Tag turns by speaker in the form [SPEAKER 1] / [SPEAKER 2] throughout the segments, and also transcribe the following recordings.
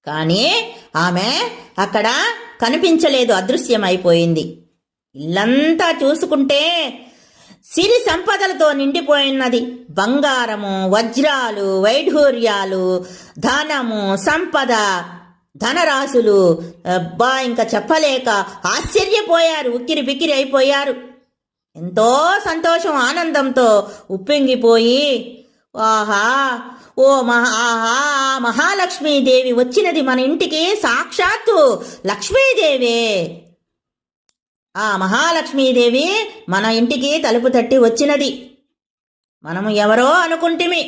[SPEAKER 1] కానీ ఆమె అక్కడ కనిపించలేదు, అదృశ్యమైపోయింది. ఇల్లంతా చూసుకుంటే సిరి సంపదలతో నిండిపోయినది. బంగారము, వజ్రాలు, వైఢూర్యాలు, ధనము, సంపద, ధనరాశులు. అబ్బా, ఇంకా చెప్పలేక ఆశ్చర్యపోయారు, ఉక్కిరి బిక్కిరి అయిపోయారు. ఎంతో సంతోషం, ఆనందంతో ఉప్పొంగిపోయి, ఆహా మహాలక్ష్మీదేవి వచ్చినది మన ఇంటికి, సాక్షాత్తు లక్ష్మీదేవే. ఆ మహాలక్ష్మీదేవి మన ఇంటికి తలుపు తట్టి వచ్చినది. మనము ఎవరో అనుకుంటిమి,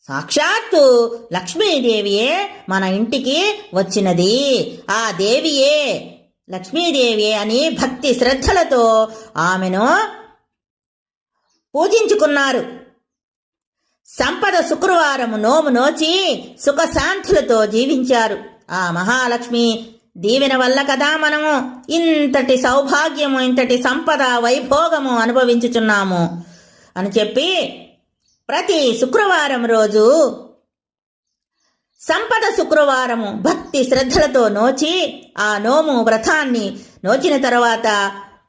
[SPEAKER 1] సాక్షాత్తు లక్ష్మీదేవియే మన ఇంటికి వచ్చినది. ఆ దేవియే లక్ష్మీదేవియే అని భక్తి శ్రద్ధలతో ఆమెను పూజించుకున్నారు. సంపద శుక్రవారము నోము నోచి సుఖశాంతులతో జీవించారు. ఆ మహాలక్ష్మి దీవెన వల్ల కదా మనము ఇంతటి సౌభాగ్యము, ఇంతటి సంపద, వైభోగము అనుభవించుచున్నాము అని చెప్పి ప్రతి శుక్రవారం రోజు సంపద శుక్రవారము భక్తి శ్రద్ధలతో నోచి ఆ నోము వ్రతాన్ని నోచిన తర్వాత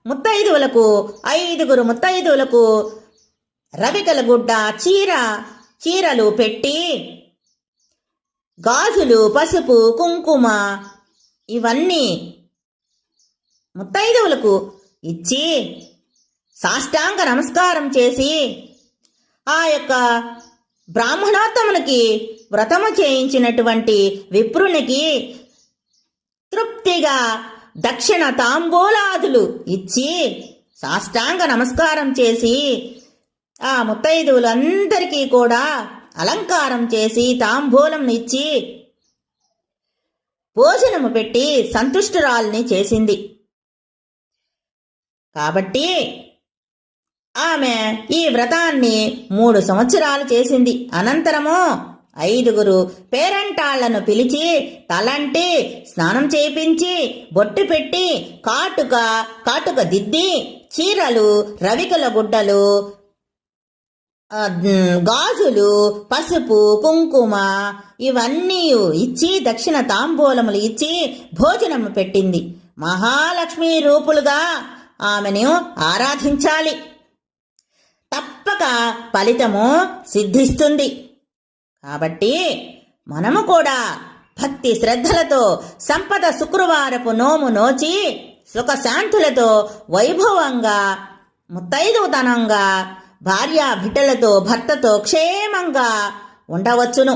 [SPEAKER 1] ముత్తైదువులకు 5 ముత్తైదువులకు రవికల గుడ్డ, చీరలు పెట్టి గాజులు, పసుపు, కుంకుమ ఇవన్నీ ముత్తైదువులకు ఇచ్చి సాష్టాంగ నమస్కారం చేసి ఆ యొక్క బ్రాహ్మణోత్తమునికి వ్రతము చేయించినటువంటి విప్రునికి తృప్తిగా దక్షిణ తాంబూలాదులు ఇచ్చి సాష్టాంగ నమస్కారం చేసి ఆ ముత్తైదువులందరికీ కూడా అలంకారం చేసి తాంబూలం ఇచ్చి భోజనము పెట్టి సంతుష్టురాల్ని చేసింది. కాబట్టి ఆమె ఈ వ్రతాన్ని 3 సంవత్సరాలు చేసింది. అనంతరము 5 పేరంటాళ్లను పిలిచి తలంటి స్నానం చేయించి బొట్టు పెట్టి కాటుక దిద్ది చీరలు, రవికల గుడ్డలు, గాజులు, పసుపు, కుంకుమ ఇవన్నీ ఇచ్చి దక్షిణ తాంబూలములు ఇచ్చి భోజనము పెట్టింది. మహాలక్ష్మి రూపులుగా ఆమెను ఆరాధించాలి, తప్పక ఫలితము సిద్ధిస్తుంది. కాబట్టి మనము కూడా భక్తి శ్రద్ధలతో సంపద శుక్రవారపు నోము నోచి సుఖశాంతులతో వైభవంగా ముత్తైదుతనంగా భార్యా బిడ్డలతో భర్తతో క్షేమంగా ఉండవచ్చును.